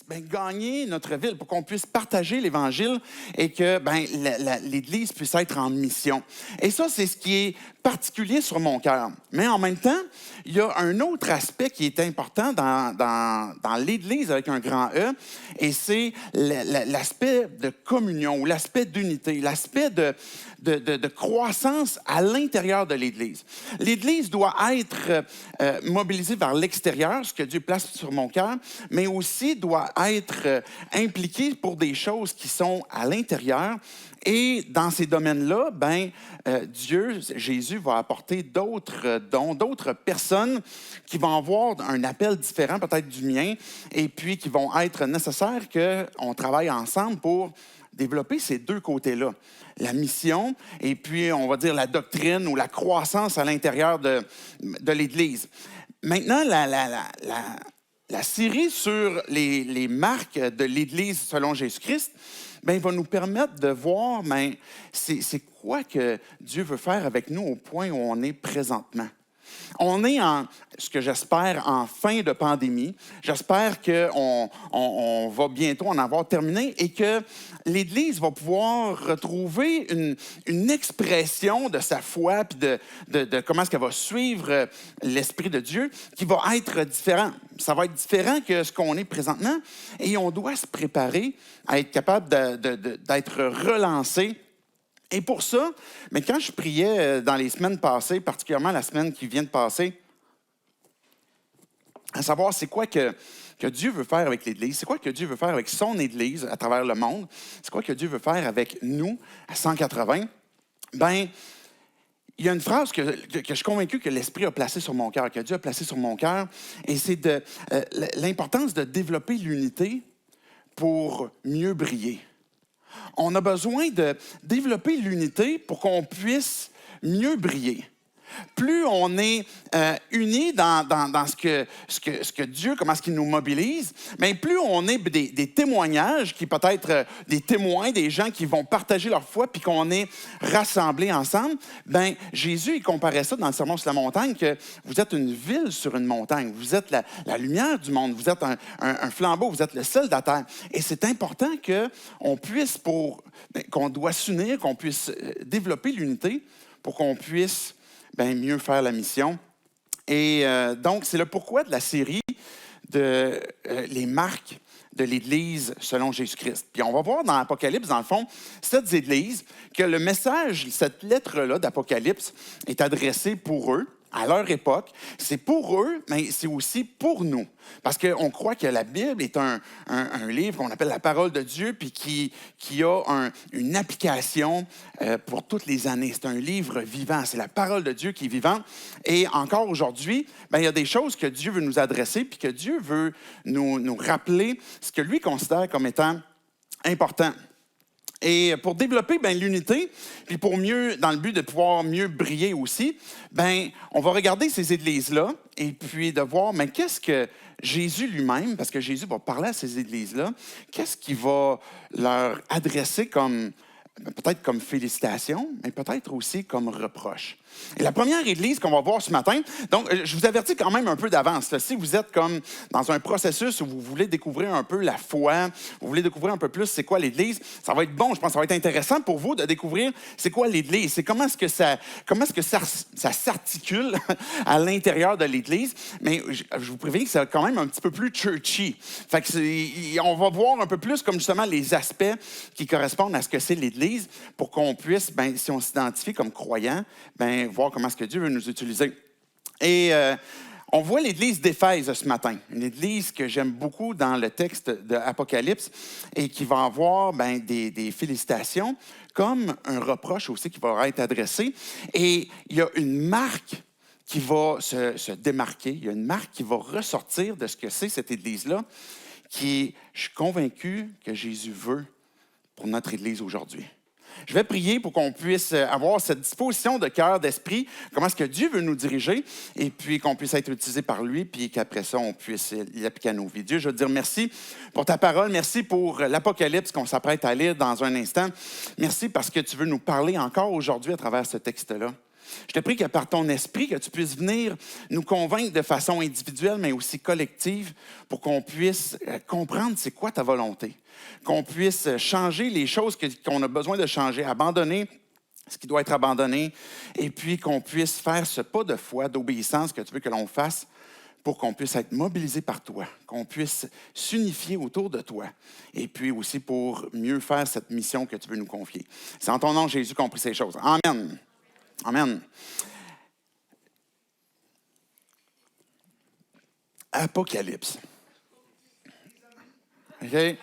puisse gagner notre ville, pour qu'on puisse partager l'Évangile et que l'Église puisse être en mission. Et ça, c'est ce qui est particulier sur mon cœur. Mais en même temps, il y a un autre aspect qui est important dans l'Église avec un grand E, et c'est l'aspect de communion, ou l'aspect d'unité, l'aspect de croissance à l'intérieur de l'Église. L'Église doit être mobilisée vers l'extérieur, ce que Dieu place sur mon cœur, mais aussi doit être impliquée pour des choses qui sont à l'intérieur. Et dans ces domaines-là, Dieu, Jésus, va apporter d'autres dons, d'autres personnes qui vont avoir un appel différent, peut-être du mien, et puis qui vont être nécessaires qu'on travaille ensemble pour développer ces deux côtés-là. La mission et puis, on va dire, la doctrine ou la croissance à l'intérieur de l'Église. Maintenant, la série sur les marques de l'Église selon Jésus-Christ, va nous permettre de voir c'est quoi que Dieu veut faire avec nous au point où on est présentement. On est ce que j'espère, en fin de pandémie. J'espère qu'on va bientôt en avoir terminé et que l'Église va pouvoir retrouver une expression de sa foi puis de comment est-ce qu'elle va suivre l'Esprit de Dieu qui va être différent. Ça va être différent que ce qu'on est présentement et on doit se préparer à être capable d'être relancé. Et pour ça, quand je priais dans les semaines passées, particulièrement la semaine qui vient de passer, à savoir c'est quoi que Dieu veut faire avec l'Église, c'est quoi que Dieu veut faire avec son Église à travers le monde, c'est quoi que Dieu veut faire avec nous à 180, il y a une phrase que je suis convaincu que l'Esprit a placée sur mon cœur, que Dieu a placée sur mon cœur, et c'est l'importance de développer l'unité pour mieux briller. On a besoin de développer l'unité pour qu'on puisse mieux briller. Plus on est unis dans ce que Dieu, comment est-ce qu'il nous mobilise, mais plus on est des témoignages qui peut être des témoins, des gens qui vont partager leur foi, puis qu'on est rassemblés ensemble, Jésus, il comparait ça dans le Sermon sur la montagne, que vous êtes une ville sur une montagne, vous êtes la lumière du monde, vous êtes un flambeau, vous êtes le sel de la terre. Et c'est important qu'on puisse, qu'on doit s'unir, qu'on puisse développer l'unité pour qu'on puisse mieux faire la mission. Et donc, c'est le pourquoi de la série de les marques de l'Église selon Jésus-Christ. Puis on va voir dans l'Apocalypse, dans le fond, cette Église, que le message, cette lettre-là d'Apocalypse est adressée pour eux, à leur époque. C'est pour eux, mais c'est aussi pour nous. Parce qu'on croit que la Bible est un livre qu'on appelle la parole de Dieu, puis qui a une application pour toutes les années. C'est un livre vivant. C'est la parole de Dieu qui est vivante. Et encore aujourd'hui, il y a des choses que Dieu veut nous adresser, puis que Dieu veut nous rappeler ce que lui considère comme étant important. Et pour développer l'unité, puis pour mieux, dans le but de pouvoir mieux briller aussi, on va regarder ces églises-là et puis de voir qu'est-ce que Jésus lui-même, parce que Jésus va parler à ces églises-là, qu'est-ce qu'il va leur adresser comme, peut-être comme félicitation, mais peut-être aussi comme reproche. Et la première église qu'on va voir ce matin, donc je vous avertis quand même un peu d'avance. Là, si vous êtes comme dans un processus où vous voulez découvrir un peu la foi, vous voulez découvrir un peu plus c'est quoi l'église, ça va être bon, je pense que ça va être intéressant pour vous de découvrir c'est quoi l'église, c'est comment est-ce que ça s'articule à l'intérieur de l'église. Mais je vous préviens que c'est quand même un petit peu plus churchy. Fait que on va voir un peu plus comme justement les aspects qui correspondent à ce que c'est l'église pour qu'on puisse, si on s'identifie comme croyant, voir comment est-ce que Dieu veut nous utiliser. Et on voit l'église d'Éphèse ce matin, une église que j'aime beaucoup dans le texte de l'Apocalypse et qui va avoir des félicitations comme un reproche aussi qui va être adressé. Et il y a une marque qui va se démarquer, il y a une marque qui va ressortir de ce que c'est cette église-là, je suis convaincu que Jésus veut pour notre église aujourd'hui. Je vais prier pour qu'on puisse avoir cette disposition de cœur, d'esprit, comment est-ce que Dieu veut nous diriger, et puis qu'on puisse être utilisé par lui, puis qu'après ça, on puisse l'appliquer à nos vies. Dieu, je veux te dire merci pour ta parole, merci pour l'Apocalypse qu'on s'apprête à lire dans un instant. Merci parce que tu veux nous parler encore aujourd'hui à travers ce texte-là. Je te prie que par ton esprit, que tu puisses venir nous convaincre de façon individuelle, mais aussi collective, pour qu'on puisse comprendre c'est quoi ta volonté, qu'on puisse changer les choses qu'on a besoin de changer, abandonner ce qui doit être abandonné, et puis qu'on puisse faire ce pas de foi, d'obéissance que tu veux que l'on fasse pour qu'on puisse être mobilisé par toi, qu'on puisse s'unifier autour de toi, et puis aussi pour mieux faire cette mission que tu veux nous confier. C'est en ton nom, Jésus, qu'on prie ces choses. Amen. Amen. Apocalypse. OK?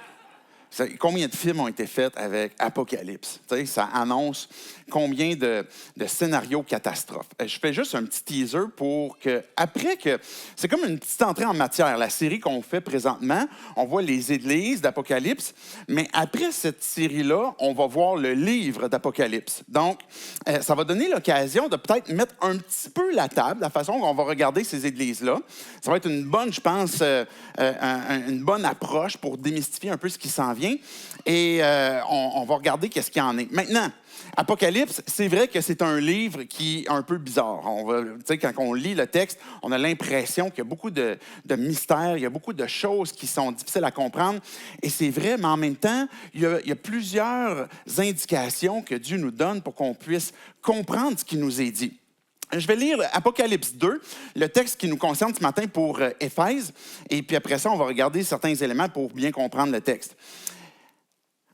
Combien de films ont été faits avec Apocalypse? Tu sais, ça annonce combien de scénarios catastrophes. Je fais juste un petit teaser pour que, après que, c'est comme une petite entrée en matière, la série qu'on fait présentement, on voit les églises d'Apocalypse, mais après cette série-là, on va voir le livre d'Apocalypse. Donc, ça va donner l'occasion de peut-être mettre un petit peu la table, la façon dont on va regarder ces églises-là. Ça va être une bonne, je pense, une bonne approche pour démystifier un peu ce qui s'en vient. Et on va regarder qu'est-ce qu'il y en est. Maintenant, Apocalypse, c'est vrai que c'est un livre qui est un peu bizarre. Quand on lit le texte, on a l'impression qu'il y a beaucoup de mystères, il y a beaucoup de choses qui sont difficiles à comprendre. Et c'est vrai, mais en même temps, il y a plusieurs indications que Dieu nous donne pour qu'on puisse comprendre ce qui nous est dit. Je vais lire Apocalypse 2, le texte qui nous concerne ce matin pour Éphèse. Et puis après ça, on va regarder certains éléments pour bien comprendre le texte.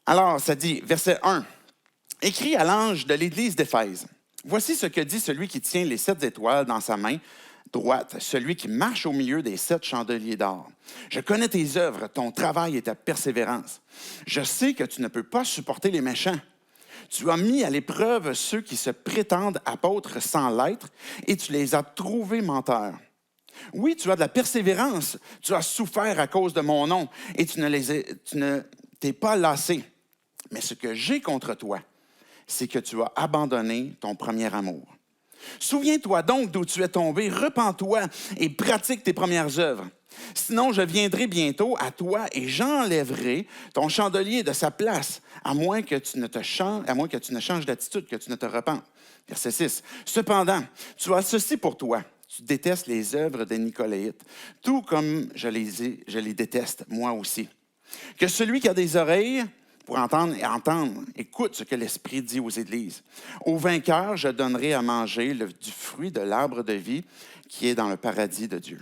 Alors, ça dit, verset 1. « Écrit à l'ange de l'église d'Éphèse. Voici ce que dit celui qui tient les 7 étoiles dans sa main droite, celui qui marche au milieu des 7 chandeliers d'or. Je connais tes œuvres, ton travail et ta persévérance. Je sais que tu ne peux pas supporter les méchants. Tu as mis à l'épreuve ceux qui se prétendent apôtres sans l'être, et tu les as trouvés menteurs. Oui, tu as de la persévérance, tu as souffert à cause de mon nom, et tu ne t'es pas lassé. Mais ce que j'ai contre toi, c'est que tu as abandonné ton premier amour. Souviens-toi donc d'où tu es tombé, repens-toi et pratique tes premières œuvres. Sinon, je viendrai bientôt à toi et j'enlèverai ton chandelier de sa place, à moins que tu ne changes d'attitude, que tu ne te repentes. » Verset 6. « Cependant, tu as ceci pour toi. Tu détestes les œuvres des Nicolaïtes, tout comme je les déteste, moi aussi. Que celui qui a des oreilles pour entendre, écoute ce que l'Esprit dit aux églises. Au vainqueur, je donnerai à manger du fruit de l'arbre de vie qui est dans le paradis de Dieu. »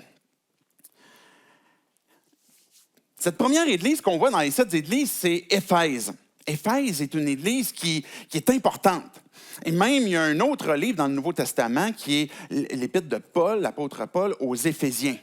Cette première église qu'on voit dans les 7 églises, c'est Éphèse. Éphèse est une église qui est importante. Et même, il y a un autre livre dans le Nouveau Testament qui est l'épître de Paul, l'apôtre Paul, aux Éphésiens.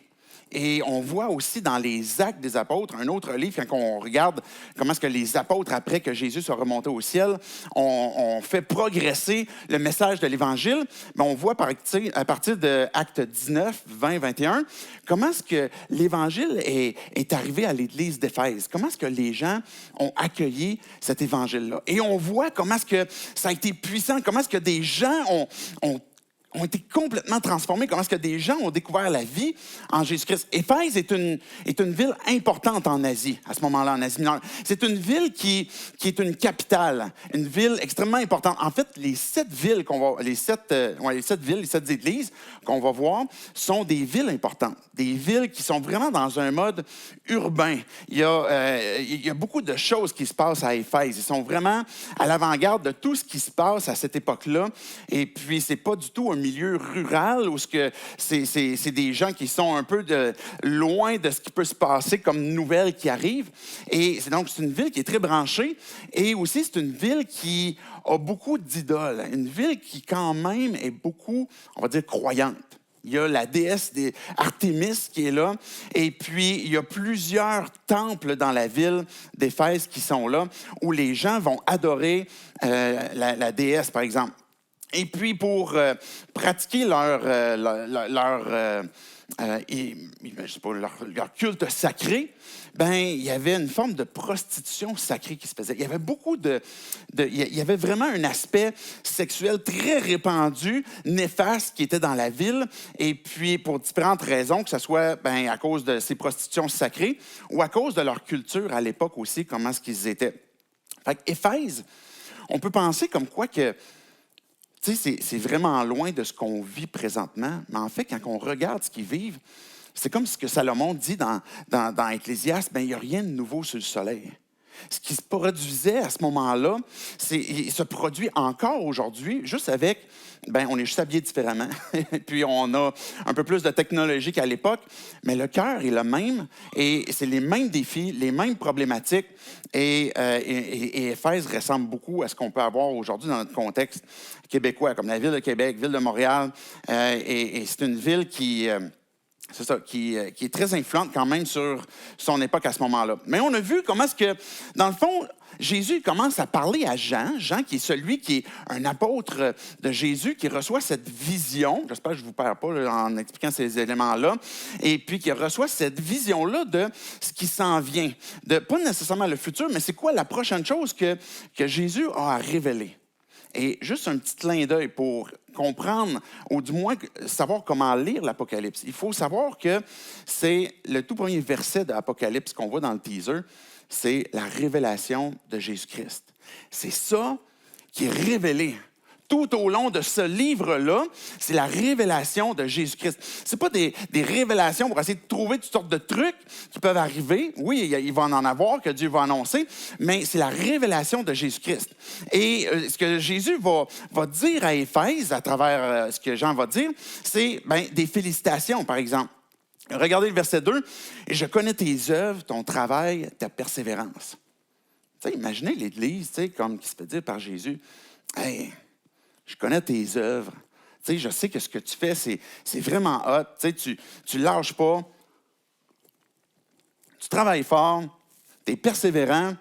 Et on voit aussi dans les Actes des apôtres, un autre livre, quand on regarde comment est-ce que les apôtres, après que Jésus soit remonté au ciel, ont fait progresser le message de l'Évangile. Mais on voit à partir de Actes 19, 20, 21, comment est-ce que l'Évangile est arrivé à l'Église d'Éphèse. Comment est-ce que les gens ont accueilli cet Évangile-là. Et on voit comment est-ce que ça a été puissant, comment est-ce que des gens ont été complètement transformés, comment est-ce que des gens ont découvert la vie en Jésus-Christ. Éphèse est une ville importante en Asie, à ce moment-là, en Asie mineure. C'est une ville qui est une capitale, une ville extrêmement importante. En fait, les 7 villes, les 7 églises qu'on va voir sont des villes importantes, des villes qui sont vraiment dans un mode urbain. Il y a beaucoup de choses qui se passent à Éphèse. Ils sont vraiment à l'avant-garde de tout ce qui se passe à cette époque-là. Et puis, c'est pas du tout un milieu rural où c'est des gens qui sont un peu loin de ce qui peut se passer comme nouvelles qui arrivent. Et c'est une ville qui est très branchée. Et aussi, c'est une ville qui a beaucoup d'idoles. Une ville qui, quand même, est beaucoup, on va dire, croyante. Il y a la déesse Artémis qui est là. Et puis, il y a plusieurs temples dans la ville d'Éphèse qui sont là, où les gens vont adorer la déesse, par exemple. Et puis, pour pratiquer leur culte sacré, il y avait une forme de prostitution sacrée qui se faisait. Il y avait il y avait vraiment un aspect sexuel très répandu, néfaste, qui était dans la ville. Et puis, pour différentes raisons, que ce soit à cause de ces prostitutions sacrées ou à cause de leur culture à l'époque aussi, comment est-ce qu'ils étaient. Fait qu'Éphèse, on peut penser comme quoi que Tu sais, c'est vraiment loin de ce qu'on vit présentement. Mais en fait, quand on regarde ce qu'ils vivent, c'est comme ce que Salomon dit dans Ecclésiaste, bien, il n'y a rien de nouveau sur le soleil. Ce qui se produisait à ce moment-là, il se produit encore aujourd'hui, juste avec, bien, on est juste habillé différemment, puis on a un peu plus de technologie qu'à l'époque, mais le cœur est le même, et c'est les mêmes défis, les mêmes problématiques, et Éphèse ressemble beaucoup à ce qu'on peut avoir aujourd'hui dans notre contexte québécois, comme la ville de Québec, ville de Montréal, et c'est une ville qui... C'est ça, qui est très influente quand même sur son époque à ce moment-là. Mais on a vu comment est-ce que, dans le fond, Jésus commence à parler à Jean, Jean qui est celui qui est un apôtre de Jésus, qui reçoit cette vision, j'espère que je ne vous perds pas là, en expliquant ces éléments-là, et puis qui reçoit cette vision-là de ce qui s'en vient, de pas nécessairement le futur, mais c'est quoi la prochaine chose que Jésus a à révéler. Et juste un petit clin d'œil pour comprendre, ou du moins savoir comment lire l'Apocalypse. Il faut savoir que c'est le tout premier verset de l'Apocalypse qu'on voit dans le teaser, c'est la révélation de Jésus-Christ. C'est ça qui est révélé. Tout au long de ce livre-là, c'est la révélation de Jésus-Christ. Ce n'est pas des révélations pour essayer de trouver toutes sortes de trucs qui peuvent arriver. Oui, il va en avoir, que Dieu va annoncer, mais c'est la révélation de Jésus-Christ. Et ce que Jésus va dire à Éphèse, à travers ce que Jean va dire, c'est des félicitations, par exemple. Regardez le verset 2. « Et je connais tes œuvres, ton travail, ta persévérance. » Tu sais, imaginez l'Église, tu sais, comme qui se fait dire par Jésus. « Hey, je connais tes œuvres. Tu sais, je sais que ce que tu fais, c'est vraiment hot. Tu ne lâches pas. Tu travailles fort. Tu es persévérant.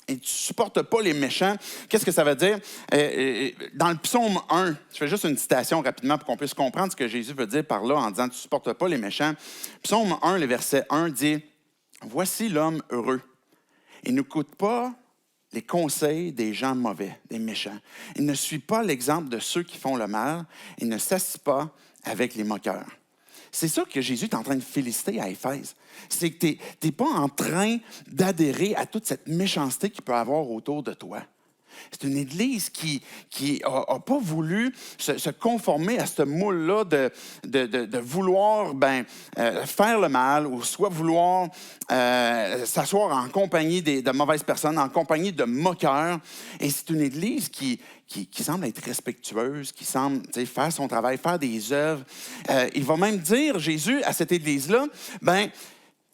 Et tu ne supportes pas les méchants. » Qu'est-ce que ça veut dire? Dans le psaume 1, je fais juste une citation rapidement pour qu'on puisse comprendre ce que Jésus veut dire par là en disant « Tu ne supportes pas les méchants. » Psaume 1, le verset 1 dit « Voici l'homme heureux. Il n'écoute pas les conseils des gens mauvais, des méchants. Il ne suit pas l'exemple de ceux qui font le mal. Il ne s'assit pas avec les moqueurs. » C'est ça que Jésus est en train de féliciter à Éphèse. C'est que tu n'es pas en train d'adhérer à toute cette méchanceté qu'il peut y avoir autour de toi. C'est une Église qui n'a pas voulu se conformer à ce moule-là de vouloir faire le mal ou soit vouloir s'asseoir en compagnie de mauvaises personnes, en compagnie de moqueurs. Et c'est une Église qui semble être respectueuse, qui semble faire son travail, faire des œuvres. Il va même dire, Jésus, à cette Église-là,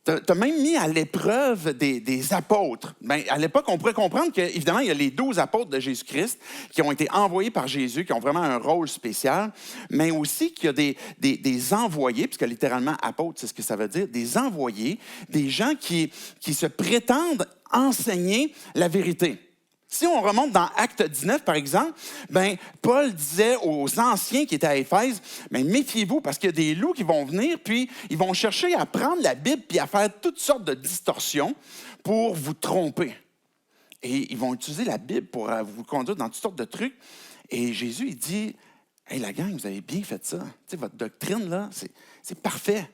tu as même mis à l'épreuve des apôtres. À l'époque, on pourrait comprendre qu'évidemment, il y a les 12 apôtres de Jésus-Christ qui ont été envoyés par Jésus, qui ont vraiment un rôle spécial, mais aussi qu'il y a des envoyés, puisque littéralement, apôtres, c'est ce que ça veut dire, des envoyés, des gens qui se prétendent enseigner la vérité. Si on remonte dans Acte 19, par exemple, Paul disait aux anciens qui étaient à Éphèse, méfiez-vous parce qu'il y a des loups qui vont venir, puis ils vont chercher à prendre la Bible puis à faire toutes sortes de distorsions pour vous tromper. Et ils vont utiliser la Bible pour vous conduire dans toutes sortes de trucs. Et Jésus, il dit, « Hey, la gang, vous avez bien fait ça. Votre doctrine, là, c'est parfait. »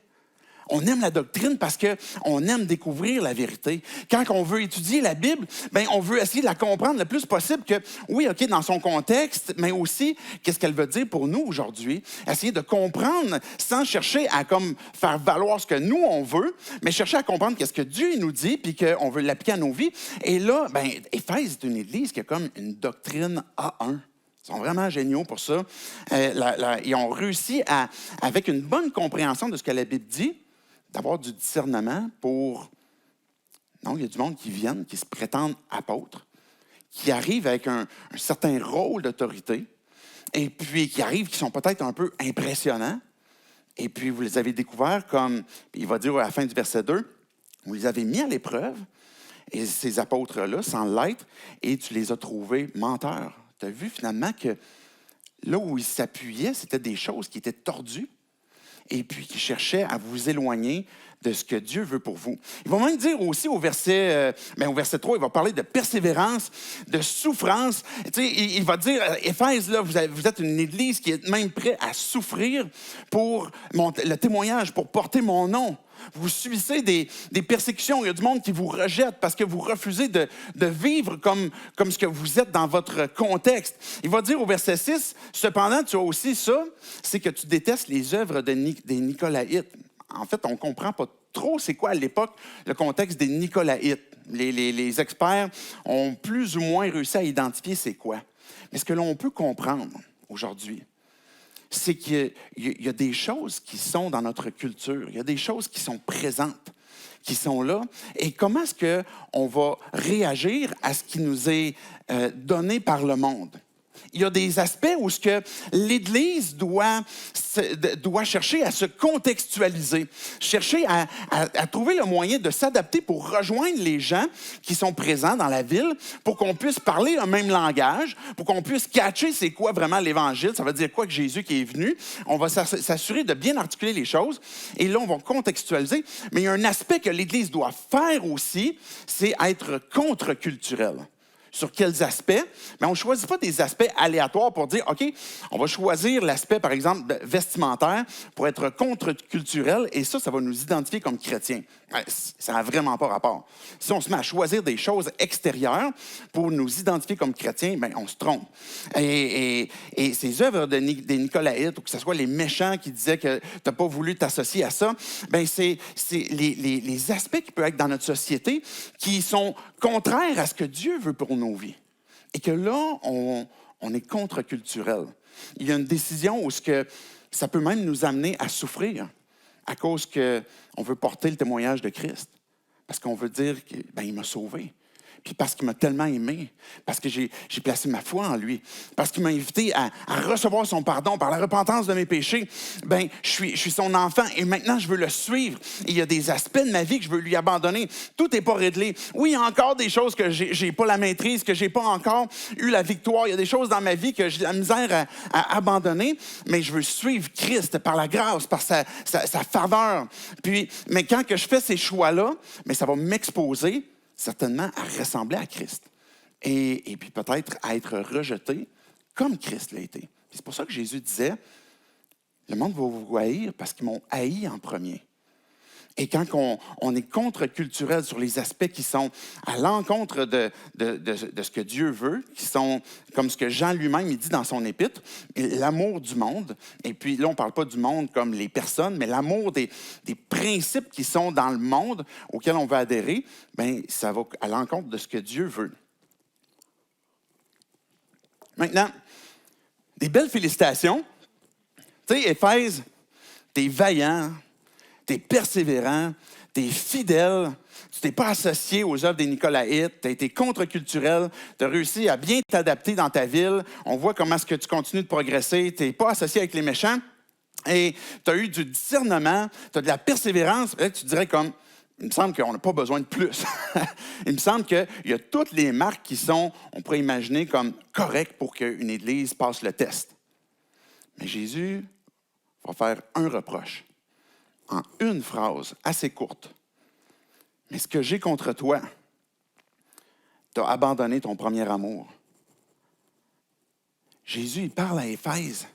On aime la doctrine parce qu'on aime découvrir la vérité. Quand on veut étudier la Bible, on veut essayer de la comprendre le plus possible que, oui, OK, dans son contexte, mais aussi, qu'est-ce qu'elle veut dire pour nous aujourd'hui. Essayer de comprendre sans chercher à faire valoir ce que nous, on veut, mais chercher à comprendre qu'est-ce que Dieu nous dit puis qu'on veut l'appliquer à nos vies. Et là, Éphèse est une église qui a comme une doctrine A1. Ils sont vraiment géniaux pour ça. Ils ont réussi, avec une bonne compréhension de ce que la Bible dit, d'avoir du discernement pour... Non, il y a du monde qui viennent, qui se prétendent apôtres, qui arrivent avec un certain rôle d'autorité, et puis qui arrivent, qui sont peut-être un peu impressionnants, et puis vous les avez découverts comme, il va dire à la fin du verset 2, vous les avez mis à l'épreuve, et ces apôtres-là, sans l'être, et tu les as trouvés menteurs. Tu as vu finalement que là où ils s'appuyaient, c'était des choses qui étaient tordues, et puis qui cherchait à vous éloigner de ce que Dieu veut pour vous. Il va même dire aussi au verset 3, il va parler de persévérance, de souffrance. Il va dire, Éphèse, là, vous êtes une église qui est même prête à souffrir pour le témoignage, pour porter mon nom. Vous subissez des persécutions. Il y a du monde qui vous rejette parce que vous refusez de vivre comme ce que vous êtes dans votre contexte. Il va dire au verset 6, « Cependant, tu as aussi ça, c'est que tu détestes les œuvres des Nicolaïtes. » En fait, on ne comprend pas trop c'est quoi à l'époque le contexte des Nicolaïtes. Les experts ont plus ou moins réussi à identifier c'est quoi. Mais ce que l'on peut comprendre aujourd'hui, c'est qu'il y a des choses qui sont dans notre culture, il y a des choses qui sont présentes, qui sont là. Et comment est-ce qu'on va réagir à ce qui nous est donné par le monde? Il y a des aspects où ce que l'Église doit chercher à se contextualiser, chercher à trouver le moyen de s'adapter pour rejoindre les gens qui sont présents dans la ville, pour qu'on puisse parler le même langage, pour qu'on puisse catcher c'est quoi vraiment l'Évangile, ça veut dire quoi que Jésus qui est venu. On va s'assurer de bien articuler les choses, et là, on va contextualiser. Mais il y a un aspect que l'Église doit faire aussi, c'est être contre-culturel. Sur quels aspects? Mais on ne choisit pas des aspects aléatoires pour dire, OK, on va choisir l'aspect, par exemple, vestimentaire pour être contre-culturel, et ça va nous identifier comme chrétiens. Ça n'a vraiment pas rapport. Si on se met à choisir des choses extérieures pour nous identifier comme chrétiens, bien, on se trompe. Et ces œuvres des Nicolaïtes, ou que ce soit les méchants qui disaient que tu n'as pas voulu t'associer à ça, bien, c'est les aspects qui peuvent être dans notre société qui sont contraires à ce que Dieu veut pour nos vies. Et que là, on est contre-culturel. Il y a une décision où ça peut même nous amener à souffrir à cause qu'on veut porter le témoignage de Christ. Parce qu'on veut dire qu'il m'a sauvé. Puis parce qu'il m'a tellement aimé, parce que j'ai placé ma foi en lui, parce qu'il m'a invité à recevoir son pardon par la repentance de mes péchés, bien, je suis son enfant et maintenant je veux le suivre. Et il y a des aspects de ma vie que je veux lui abandonner. Tout n'est pas réglé. Oui, il y a encore des choses que j'ai pas la maîtrise, que j'ai pas encore eu la victoire. Il y a des choses dans ma vie que j'ai la misère à abandonner, mais je veux suivre Christ par la grâce, par sa faveur. Mais quand que je fais ces choix-là, mais ça va m'exposer certainement à ressembler à Christ. Et puis peut-être à être rejeté comme Christ l'a été. C'est pour ça que Jésus disait, le monde va vous haïr parce qu'ils m'ont haï en premier. Et quand on est contre-culturel sur les aspects qui sont à l'encontre de ce que Dieu veut, qui sont comme ce que Jean lui-même il dit dans son épître, l'amour du monde, et puis là on ne parle pas du monde comme les personnes, mais l'amour des principes qui sont dans le monde auxquels on va adhérer, bien ça va à l'encontre de ce que Dieu veut. Maintenant, des belles félicitations. Tu sais, Éphèse, t'es vaillant, tu es persévérant, tu es fidèle, tu t'es pas associé aux œuvres des Nicolaïtes, tu as été contre-culturel, tu as réussi à bien t'adapter dans ta ville. On voit comment est-ce que tu continues de progresser, tu n'es pas associé avec les méchants et tu as eu du discernement, tu as de la persévérance. Là, tu dirais comme, il me semble qu'on n'a pas besoin de plus. Il me semble qu'il y a toutes les marques qui sont, on pourrait imaginer, comme correctes pour qu'une Église passe le test. Mais Jésus va faire un reproche. En une phrase assez courte. Mais ce que j'ai contre toi, tu as abandonné ton premier amour. Jésus, il parle à Éphèse.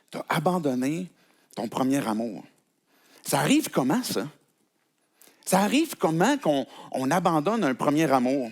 Tu as abandonné ton premier amour. Ça arrive comment, ça? Ça arrive comment qu'on abandonne un premier amour?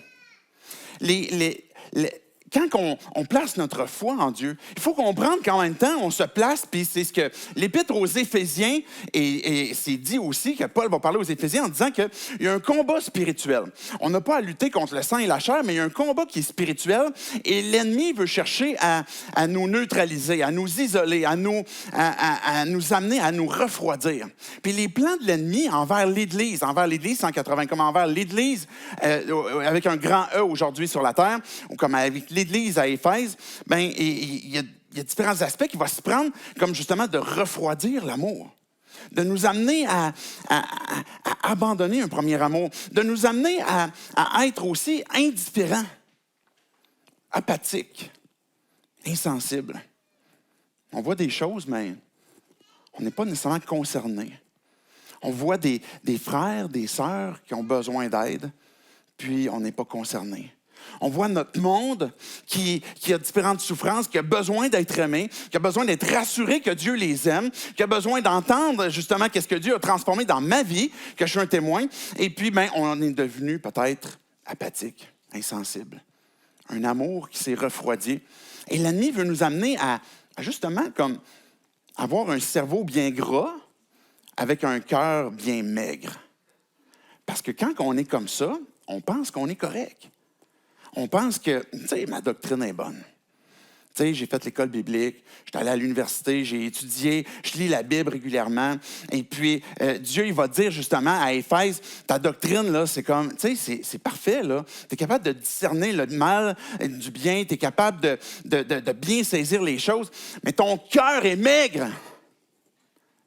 Quand on place notre foi en Dieu, il faut comprendre qu'en même temps, on se place, puis c'est ce que l'Épître aux Éphésiens, et c'est dit aussi que Paul va parler aux Éphésiens en disant qu'il y a un combat spirituel. On n'a pas à lutter contre le sang et la chair, mais il y a un combat qui est spirituel, et l'ennemi veut chercher à nous neutraliser, à nous isoler, à nous amener à nous refroidir. Puis les plans de l'ennemi envers l'Église 180, comme envers l'Église avec un grand E aujourd'hui sur la terre, ou comme avec l'Église à Éphèse, bien, il y a différents aspects qui vont se prendre comme justement de refroidir l'amour, de nous amener à abandonner un premier amour, de nous amener à être aussi indifférents, apathiques, insensibles. On voit des choses, mais on n'est pas nécessairement concerné. On voit des frères, des sœurs qui ont besoin d'aide, puis on n'est pas concerné. On voit notre monde qui a différentes souffrances, qui a besoin d'être aimé, qui a besoin d'être rassuré que Dieu les aime, qui a besoin d'entendre justement qu'est-ce que Dieu a transformé dans ma vie, que je suis un témoin. Et puis, on en est devenu peut-être apathique, insensible. Un amour qui s'est refroidi. Et l'ennemi veut nous amener à justement comme avoir un cerveau bien gras avec un cœur bien maigre. Parce que quand on est comme ça, on pense qu'on est correct. On pense que, tu sais, ma doctrine est bonne. Tu sais, j'ai fait l'école biblique, j'étais allé à l'université, j'ai étudié, je lis la Bible régulièrement. Et puis, Dieu, il va dire justement à Éphèse, ta doctrine, là, c'est comme, tu sais, c'est parfait, là. Tu es capable de discerner le mal du bien, tu es capable de bien saisir les choses, mais ton cœur est maigre.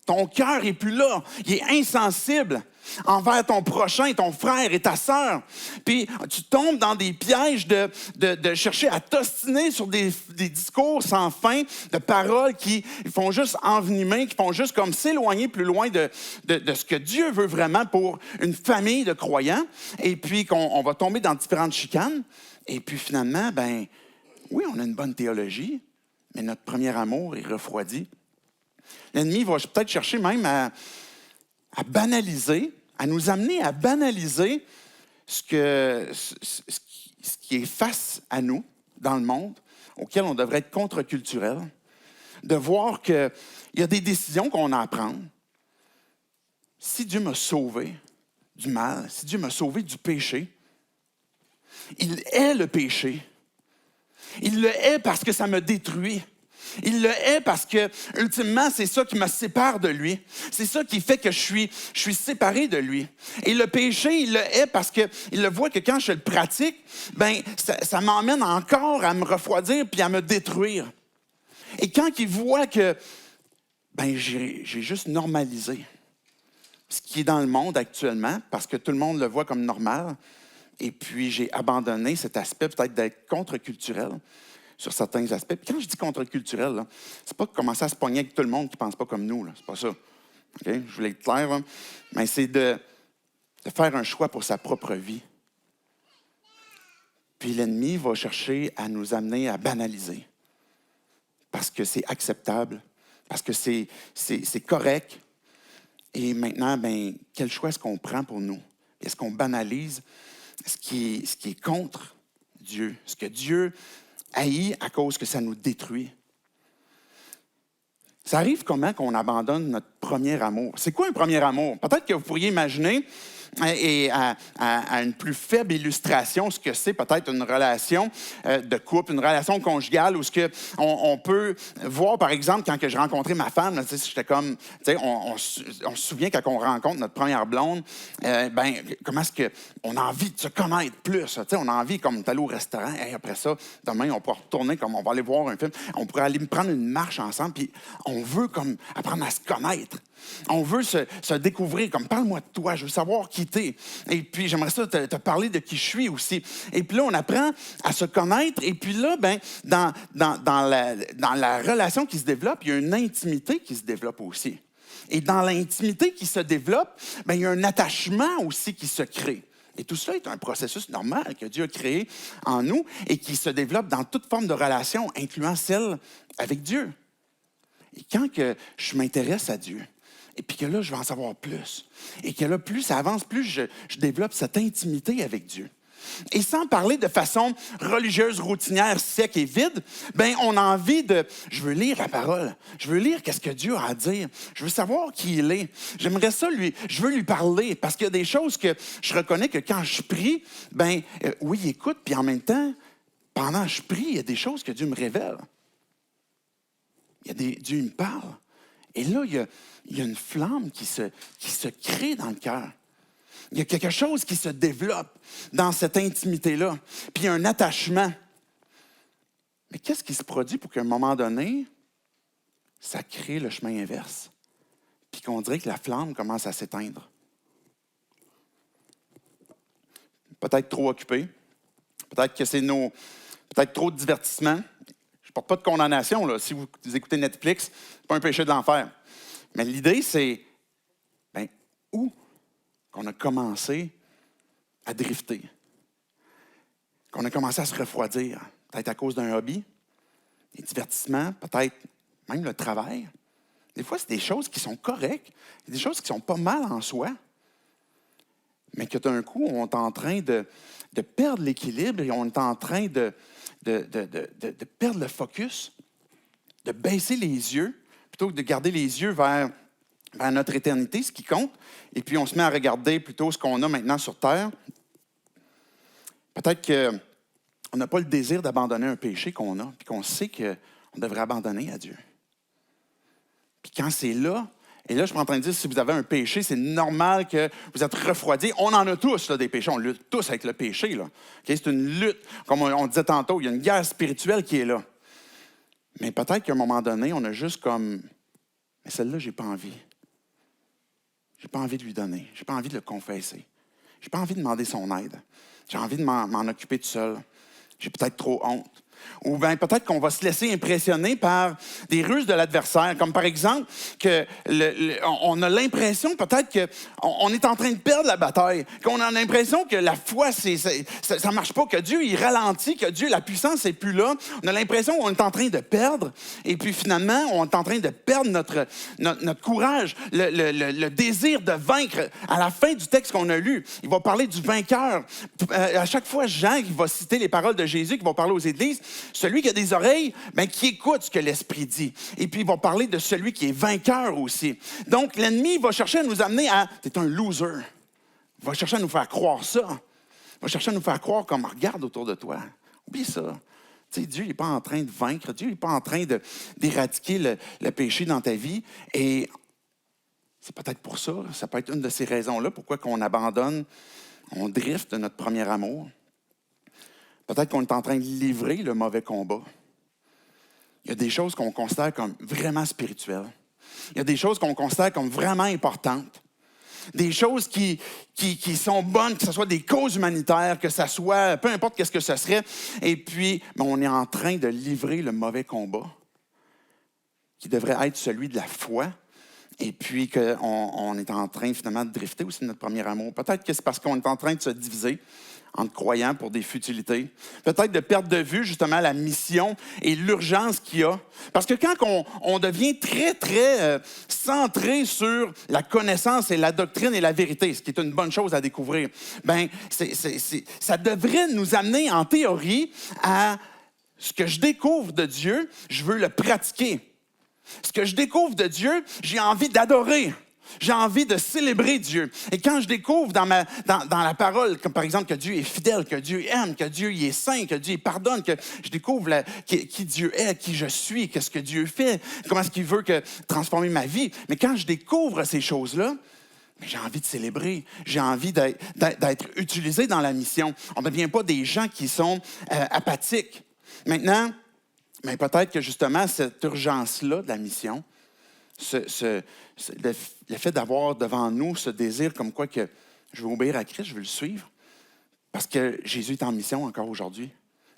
Ton cœur n'est plus là. Il est insensible envers ton prochain, ton frère et ta sœur. Puis tu tombes dans des pièges de chercher à t'ostiner sur des discours sans fin, de paroles qui font juste envenimer, qui font juste comme s'éloigner plus loin de ce que Dieu veut vraiment pour une famille de croyants. Et puis qu'on va tomber dans différentes chicanes. Et puis finalement, oui, on a une bonne théologie, mais notre premier amour est refroidi. L'ennemi va peut-être chercher même à banaliser, à nous amener à banaliser ce qui est face à nous dans le monde, auquel on devrait être contre-culturel, de voir qu'il y a des décisions qu'on a à prendre. Si Dieu m'a sauvé du mal, si Dieu m'a sauvé du péché, il hait le péché. Il le hait parce que ça me détruit. Il le hait parce que, ultimement, c'est ça qui me sépare de lui. C'est ça qui fait que je suis séparé de lui. Et le péché, il le hait parce qu'il le voit que quand je le pratique, ça m'emmène encore à me refroidir puis à me détruire. Et quand il voit que, j'ai juste normalisé ce qui est dans le monde actuellement, parce que tout le monde le voit comme normal, et puis j'ai abandonné cet aspect peut-être d'être contre-culturel sur certains aspects. Puis quand je dis contre-culturel, là, c'est pas de commencer à se pogner avec tout le monde qui ne pense pas comme nous. Là. C'est pas ça. Okay? Je voulais être clair. Là. Mais c'est de faire un choix pour sa propre vie. Puis l'ennemi va chercher à nous amener à banaliser. Parce que c'est acceptable. Parce que c'est correct. Et maintenant, quel choix est-ce qu'on prend pour nous? Est-ce qu'on banalise ce qui est contre Dieu? Ce que Dieu haït à cause que ça nous détruit. Ça arrive comment qu'on abandonne notre premier amour? C'est quoi un premier amour? Peut-être que vous pourriez imaginer, et à une plus faible illustration, ce que c'est peut-être une relation de couple, une relation conjugale, où on peut voir, par exemple, quand que j'ai rencontré ma femme, là, j'étais comme, on se souvient quand on rencontre notre première blonde, comment est-ce qu'on a envie de se connaître plus? On a envie, comme d'aller au restaurant, et après ça, demain, on pourra retourner, comme on va aller voir un film, on pourrait aller prendre une marche ensemble, puis on veut comme apprendre à se connaître. On veut se découvrir, comme parle-moi de toi, je veux savoir qui t'es. Et puis j'aimerais ça te parler de qui je suis aussi. Et puis là, on apprend à se connaître. Et puis là, dans la relation qui se développe, il y a une intimité qui se développe aussi. Et dans l'intimité qui se développe, il y a un attachement aussi qui se crée. Et tout cela est un processus normal que Dieu a créé en nous et qui se développe dans toute forme de relation, incluant celle avec Dieu. Et quand que je m'intéresse à Dieu, et puis que là, je vais en savoir plus, et que là, plus ça avance, plus je développe cette intimité avec Dieu. Et sans parler de façon religieuse, routinière, sec et vide, on a envie je veux lire la parole, je veux lire qu'est-ce que Dieu a à dire, je veux savoir qui il est. J'aimerais ça, je veux lui parler, parce qu'il y a des choses que je reconnais que quand je prie, oui, il écoute, puis en même temps, pendant que je prie, il y a des choses que Dieu me révèle. Dieu me parle. Et là, il y a une flamme qui se crée dans le cœur. Il y a quelque chose qui se développe dans cette intimité-là. Puis il y a un attachement. Mais qu'est-ce qui se produit pour qu'à un moment donné, ça crée le chemin inverse? Puis qu'on dirait que la flamme commence à s'éteindre. Peut-être trop occupé. Peut-être que c'est peut-être trop de divertissement. Je ne porte pas de condamnation, là. Si vous écoutez Netflix, ce n'est pas un péché de l'enfer. Mais l'idée, c'est où qu'on a commencé à drifter. qu'on a commencé à se refroidir, peut-être à cause d'un hobby, des divertissements, peut-être même le travail. Des fois, c'est des choses qui sont correctes, des choses qui sont pas mal en soi, mais que d'un coup, on est en train de perdre l'équilibre et on est en train de perdre le focus, de baisser les yeux, plutôt que de garder les yeux vers notre éternité, ce qui compte, et puis on se met à regarder plutôt ce qu'on a maintenant sur Terre. Peut-être qu'on n'a pas le désir d'abandonner un péché qu'on a, puis qu'on sait qu'on devrait abandonner à Dieu. Puis quand c'est là, et là, je suis en train de dire, si vous avez un péché, c'est normal que vous êtes refroidi. On en a tous, là, des péchés. On lutte tous avec le péché. Là. Okay? C'est une lutte. Comme on disait tantôt, il y a une guerre spirituelle qui est là. Mais peut-être qu'à un moment donné, on a juste comme, mais celle-là, j'ai pas envie. J'ai pas envie de lui donner. J'ai pas envie de le confesser. J'ai pas envie de demander son aide. J'ai envie de m'en occuper tout seul. J'ai peut-être trop honte. Ou bien peut-être qu'on va se laisser impressionner par des ruses de l'adversaire, comme par exemple que on a l'impression peut-être qu'on est en train de perdre la bataille, qu'on a l'impression que la foi, ça ne marche pas, que Dieu, il ralentit, que Dieu, la puissance n'est plus là. On a l'impression qu'on est en train de perdre, et puis finalement, on est en train de perdre notre courage, le désir de vaincre. À la fin du texte qu'on a lu, il va parler du vainqueur. À chaque fois, Jean, il va citer les paroles de Jésus, qui vont parler aux églises. Celui qui a des oreilles, qui écoute ce que l'Esprit dit. Et puis, il va parler de celui qui est vainqueur aussi. Donc, l'ennemi va chercher à nous amener à « t'es un loser ». Il va chercher à nous faire croire ça. Il va chercher à nous faire croire comme « regarde autour de toi ». Oublie ça. Tu sais, Dieu n'est pas en train de vaincre. Dieu n'est pas en train d'éradiquer le péché dans ta vie. Et c'est peut-être pour ça. Ça peut être une de ces raisons-là pourquoi on abandonne, on drifte de notre premier amour. Peut-être qu'on est en train de livrer le mauvais combat. Il y a des choses qu'on considère comme vraiment spirituelles. Il y a des choses qu'on considère comme vraiment importantes. Des choses qui sont bonnes, que ce soit des causes humanitaires, que ce soit, peu importe qu'est-ce que ce serait. Et puis, on est en train de livrer le mauvais combat, qui devrait être celui de la foi. Et puis qu'on est en train finalement de drifter aussi de notre premier amour. Peut-être que c'est parce qu'on est en train de se diviser entre croyants pour des futilités. Peut-être de perdre de vue, justement, la mission et l'urgence qu'il y a. Parce que quand on devient très, très centré sur la connaissance et la doctrine et la vérité, ce qui est une bonne chose à découvrir, ça devrait nous amener, en théorie, à ce que je découvre de Dieu, je veux le pratiquer. Ce que je découvre de Dieu, j'ai envie d'adorer. J'ai envie de célébrer Dieu. Et quand je découvre dans la parole, comme par exemple que Dieu est fidèle, que Dieu aime, que Dieu il est saint, que Dieu pardonne, que je découvre qui Dieu est, qui je suis, qu'est-ce que Dieu fait, comment est-ce qu'il veut transformer ma vie. Mais quand je découvre ces choses-là, j'ai envie de célébrer. J'ai envie d'être utilisé dans la mission. On ne devient pas des gens qui sont apathiques. Maintenant, mais peut-être que justement, cette urgence-là de la mission, le fait d'avoir devant nous ce désir comme quoi que je veux obéir à Christ, je veux le suivre, parce que Jésus est en mission encore aujourd'hui,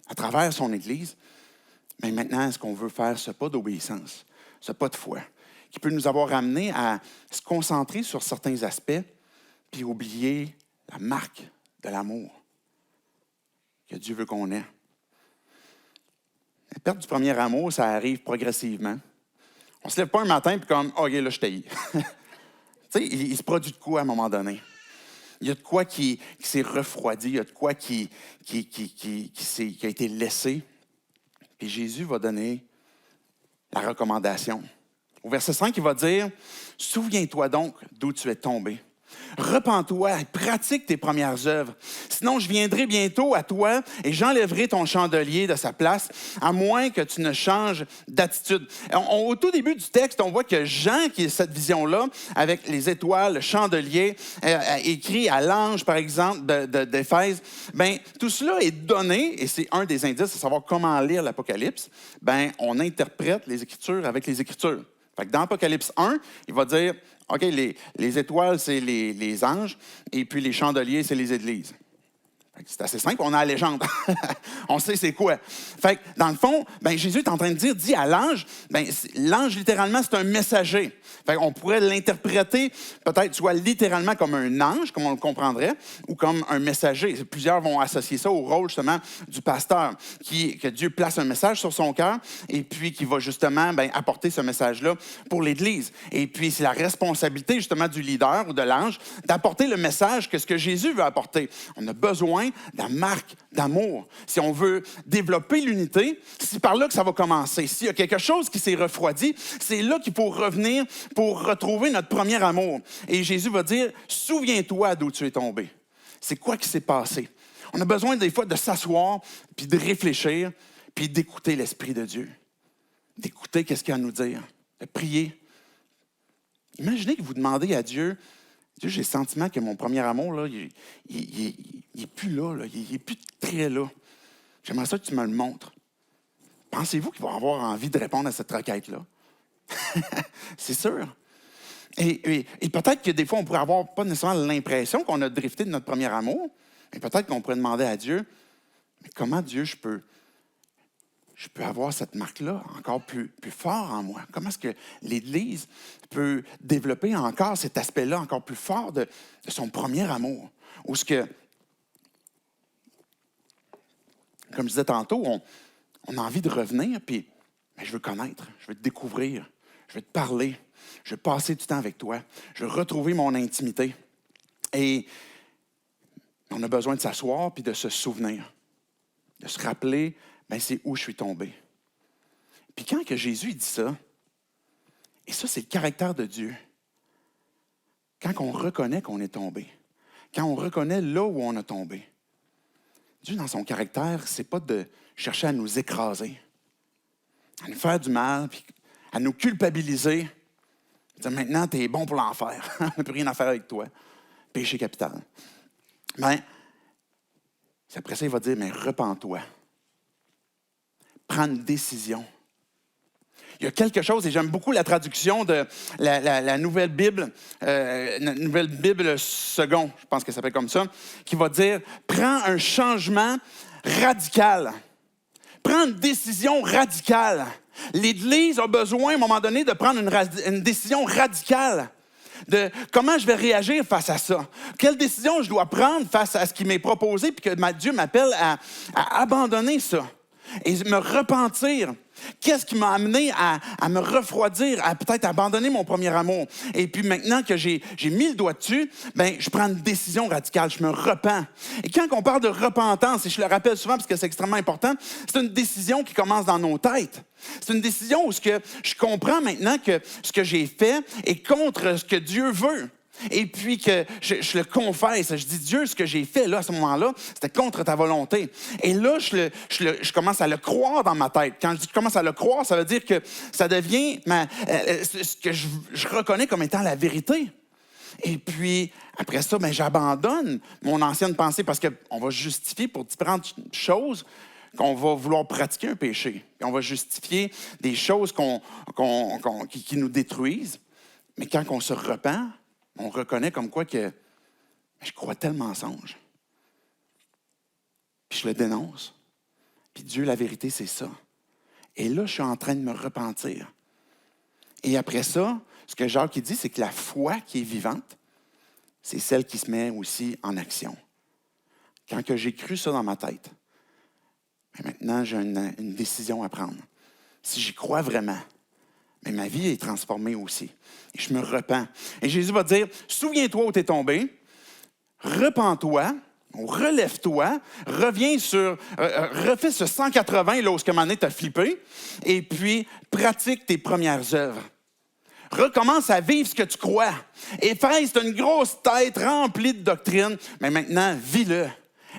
à travers son Église. Mais maintenant, est-ce qu'on veut faire ce pas d'obéissance, ce pas de foi, qui peut nous avoir amené à se concentrer sur certains aspects, puis oublier la marque de l'amour que Dieu veut qu'on ait. La perte du premier amour, ça arrive progressivement. On ne se lève pas un matin et comme, OK, là, je t'haïs. Tu sais, il se produit de quoi à un moment donné? Il y a de quoi qui s'est refroidi, il y a de quoi qui a été laissé. Puis Jésus va donner la recommandation. Au verset 5, il va dire, « Souviens-toi donc d'où tu es tombé. Repens-toi et pratique tes premières œuvres. Sinon, je viendrai bientôt à toi et j'enlèverai ton chandelier de sa place, à moins que tu ne changes d'attitude. » Au tout début du texte, on voit que Jean, qui a cette vision-là, avec les étoiles, le chandelier, écrit à l'ange, par exemple, d'Éphèse, tout cela est donné, et c'est un des indices, à savoir comment lire l'Apocalypse. On interprète les Écritures avec les Écritures. Fait que dans Apocalypse 1, il va dire, OK, les étoiles, c'est les anges, et puis les chandeliers, c'est les églises. C'est assez simple, on a la légende. On sait c'est quoi. Fait que, dans le fond, Jésus est en train de dit à l'ange, l'ange, littéralement, c'est un messager. Fait qu'on pourrait l'interpréter peut-être soit littéralement comme un ange, comme on le comprendrait, ou comme un messager. Plusieurs vont associer ça au rôle, justement, du pasteur, que Dieu place un message sur son cœur et puis qui va justement apporter ce message-là pour l'Église. Et puis, c'est la responsabilité, justement, du leader ou de l'ange d'apporter le message que ce que Jésus veut apporter. On a besoin de la marque d'amour. Si on veut développer l'unité, c'est par là que ça va commencer. S'il y a quelque chose qui s'est refroidi, c'est là qu'il faut revenir pour retrouver notre premier amour. Et Jésus va dire, souviens-toi d'où tu es tombé. C'est quoi qui s'est passé? On a besoin des fois de s'asseoir, puis de réfléchir, puis d'écouter l'Esprit de Dieu. D'écouter qu'est-ce qu'il a à nous dire. De prier. Imaginez que vous demandez à Dieu, Dieu, j'ai le sentiment que mon premier amour, là, il n'est plus là, il n'est plus très là. J'aimerais ça que tu me le montres. Pensez-vous qu'il va avoir envie de répondre à cette requête-là? C'est sûr. Et peut-être que des fois, on pourrait avoir pas nécessairement l'impression qu'on a drifté de notre premier amour, mais peut-être qu'on pourrait demander à Dieu, mais comment Dieu, je peux avoir cette marque-là encore plus fort en moi? Comment est-ce que l'Église peut développer encore cet aspect-là encore plus fort de son premier amour? Ou ce que, comme je disais tantôt, on a envie de revenir, puis je veux connaître, je veux te découvrir, je veux te parler, je veux passer du temps avec toi, je veux retrouver mon intimité. Et on a besoin de s'asseoir puis de se souvenir, de se rappeler, c'est où je suis tombé. Puis quand que Jésus dit ça, et ça, c'est le caractère de Dieu, quand on reconnaît qu'on est tombé, quand on reconnaît là où on a tombé, Dieu, dans son caractère, c'est pas de chercher à nous écraser, à nous faire du mal, puis à nous culpabiliser, dire maintenant, tu es bon pour l'enfer, on n'a plus rien à faire avec toi, péché capital. Après ça, il va dire, repens-toi. Prends une décision. Il y a quelque chose, et j'aime beaucoup la traduction de la Nouvelle Bible, Nouvelle Bible Second, je pense que ça s'appelle comme ça, qui va dire, prends un changement radical. Prends une décision radicale. L'Église a besoin, à un moment donné, de prendre une décision radicale. De comment je vais réagir face à ça. Quelle décision je dois prendre face à ce qui m'est proposé, puis que Dieu m'appelle à abandonner ça et me repentir. Qu'est-ce qui m'a amené à me refroidir, à peut-être abandonner mon premier amour? Et puis maintenant que j'ai mis le doigt dessus, je prends une décision radicale, je me repens. Et quand on parle de repentance, et je le rappelle souvent parce que c'est extrêmement important, c'est une décision qui commence dans nos têtes. C'est une décision où je comprends maintenant que ce que j'ai fait est contre ce que Dieu veut. Et puis que je le confesse, je dis, Dieu, ce que j'ai fait là, à ce moment-là, c'était contre ta volonté. Et là, je commence à le croire dans ma tête. Quand je dis que je commence à le croire, ça veut dire que ça devient ce que je reconnais comme étant la vérité. Et puis, après ça, j'abandonne mon ancienne pensée parce qu'on va justifier pour différentes choses qu'on va vouloir pratiquer un péché. Et on va justifier des choses qui nous détruisent. Mais quand on se repent, on reconnaît comme quoi que je crois tellement mensonge. Puis je le dénonce. Puis Dieu, la vérité, c'est ça. Et là, je suis en train de me repentir. Et après ça, ce que Jacques dit, c'est que la foi qui est vivante, c'est celle qui se met aussi en action. Quand que j'ai cru ça dans ma tête, maintenant, j'ai une décision à prendre. Si j'y crois vraiment, mais ma vie est transformée aussi. Et je me repens. Et Jésus va dire, souviens-toi où tu es tombé, repens-toi, relève-toi, reviens refais ce 180 là où ce que tu as flippé, et puis pratique tes premières œuvres. Recommence à vivre ce que tu crois. Éphèse, tu as une grosse tête remplie de doctrine, mais maintenant, vis-le.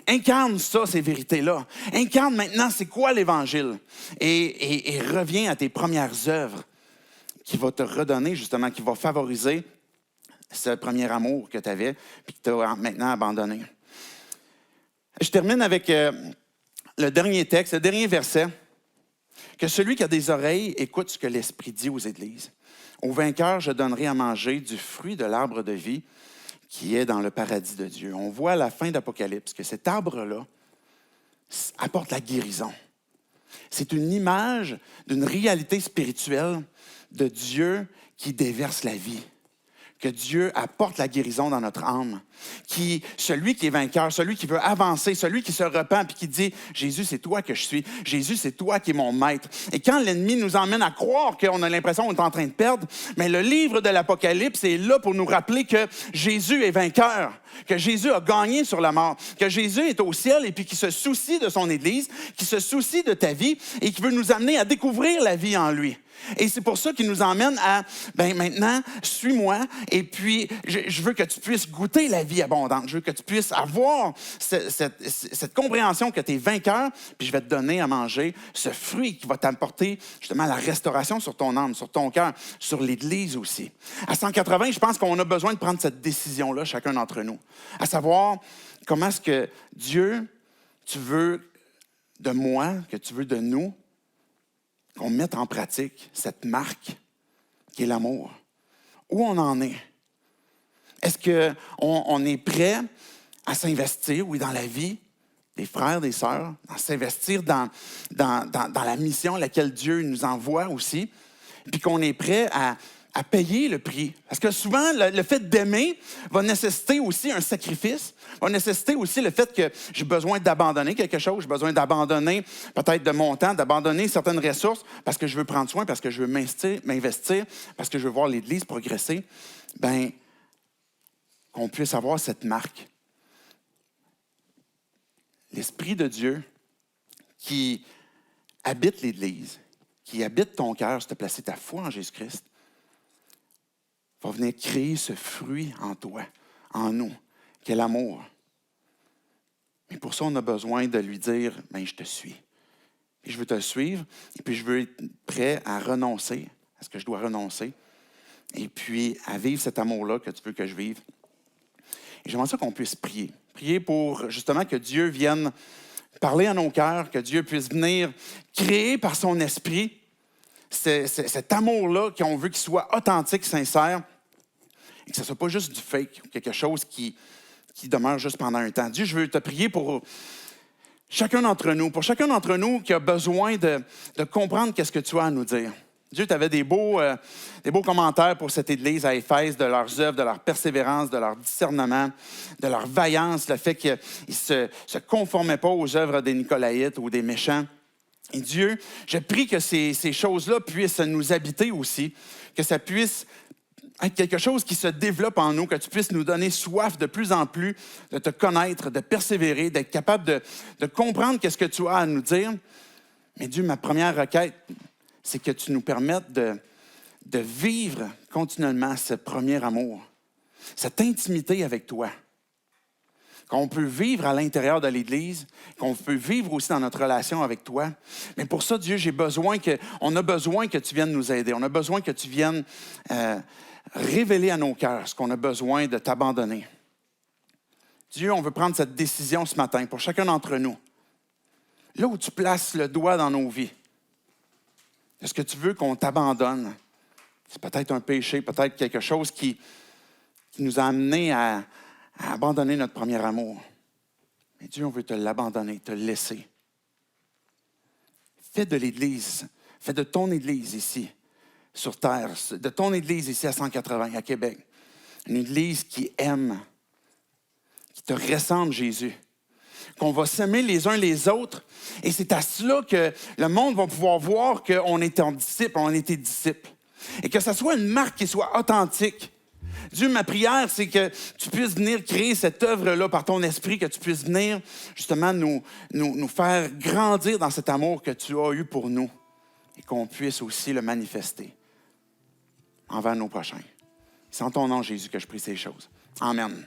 Incarne ça, ces vérités-là. Incarne maintenant, c'est quoi l'Évangile? Et reviens à tes premières œuvres, qui va te redonner, justement, qui va favoriser ce premier amour que tu avais puis que tu as maintenant abandonné. Je termine avec le dernier texte, le dernier verset. Que celui qui a des oreilles écoute ce que l'Esprit dit aux Églises. Au vainqueur, je donnerai à manger du fruit de l'arbre de vie qui est dans le paradis de Dieu. On voit à la fin d'Apocalypse que cet arbre-là apporte la guérison. C'est une image d'une réalité spirituelle de Dieu qui déverse la vie. Que Dieu apporte la guérison dans notre âme. Celui qui est vainqueur, celui qui veut avancer, celui qui se repent puis qui dit « Jésus, c'est toi que je suis. Jésus, c'est toi qui es mon maître. » Et quand l'ennemi nous emmène à croire qu'on a l'impression qu'on est en train de perdre, mais le livre de l'Apocalypse est là pour nous rappeler que Jésus est vainqueur, que Jésus a gagné sur la mort, que Jésus est au ciel et puis qui se soucie de son Église, qui se soucie de ta vie et qui veut nous amener à découvrir la vie en lui. Et c'est pour ça qu'il nous emmène à, maintenant, suis-moi, et puis je veux que tu puisses goûter la vie abondante. Je veux que tu puisses avoir cette compréhension que tu es vainqueur, puis je vais te donner à manger ce fruit qui va t'apporter justement la restauration sur ton âme, sur ton cœur, sur l'Église aussi. À 180, je pense qu'on a besoin de prendre cette décision-là, chacun d'entre nous, à savoir comment est-ce que Dieu, tu veux de moi, que tu veux de nous, qu'on mette en pratique cette marque qui est l'amour. Où on en est? Est-ce qu'on est prêt à s'investir, oui, dans la vie des frères, des sœurs, à s'investir dans la mission à laquelle Dieu nous envoie aussi, puis qu'on est prêt à payer le prix? Parce que souvent, le fait d'aimer va nécessiter aussi un sacrifice, va nécessiter aussi le fait que j'ai besoin d'abandonner quelque chose, j'ai besoin d'abandonner peut-être de mon temps, d'abandonner certaines ressources parce que je veux prendre soin, parce que je veux m'investir, parce que je veux voir l'Église progresser. Qu'on puisse avoir cette marque. L'Esprit de Dieu qui habite l'Église, qui habite ton cœur, si tu as placé ta foi en Jésus-Christ, va venir créer ce fruit en toi, en nous, qui est l'amour. Mais pour ça, on a besoin de lui dire, je te suis. Et je veux te suivre, et puis je veux être prêt à renoncer à ce que je dois renoncer, et puis à vivre cet amour-là que tu veux que je vive. Et j'aimerais ça qu'on puisse prier. Prier pour justement que Dieu vienne parler à nos cœurs, que Dieu puisse venir créer par son esprit cet amour-là qu'on veut qu'il soit authentique, sincère, et que ce ne soit pas juste du fake, quelque chose qui demeure juste pendant un temps. Dieu, je veux te prier pour chacun d'entre nous qui a besoin de comprendre qu'est-ce que tu as à nous dire. Dieu, tu avais des beaux commentaires pour cette Église à Éphèse, de leurs œuvres, de leur persévérance, de leur discernement, de leur vaillance, le fait qu'ils ne se conformaient pas aux œuvres des Nicolaïtes ou des méchants. Et Dieu, je prie que ces choses-là puissent nous habiter aussi, que ça puisse être quelque chose qui se développe en nous, que tu puisses nous donner soif de plus en plus de te connaître, de persévérer, d'être capable de comprendre qu'est-ce que tu as à nous dire. Mais Dieu, ma première requête, c'est que tu nous permettes de vivre continuellement ce premier amour, cette intimité avec toi, qu'on peut vivre à l'intérieur de l'Église, qu'on peut vivre aussi dans notre relation avec toi. Mais pour ça, Dieu, on a besoin que tu viennes nous aider. On a besoin que tu viennes révéler à nos cœurs ce qu'on a besoin de t'abandonner. Dieu, on veut prendre cette décision ce matin pour chacun d'entre nous. Là où tu places le doigt dans nos vies, est-ce que tu veux qu'on t'abandonne? C'est peut-être un péché, peut-être quelque chose qui nous a amenés à abandonner notre premier amour. Mais Dieu, on veut te l'abandonner, te le laisser. Fais de l'Église, fais de ton Église ici, sur terre, de ton Église ici à 180, à Québec, une Église qui aime, qui te ressemble, Jésus, qu'on va s'aimer les uns les autres, et c'est à cela que le monde va pouvoir voir qu'on est un disciple, on était disciple, et que ce soit une marque qui soit authentique. Dieu, ma prière, c'est que tu puisses venir créer cette œuvre-là par ton esprit, que tu puisses venir justement nous faire grandir dans cet amour que tu as eu pour nous et qu'on puisse aussi le manifester envers nos prochains. C'est en ton nom, Jésus, que je prie ces choses. Amen.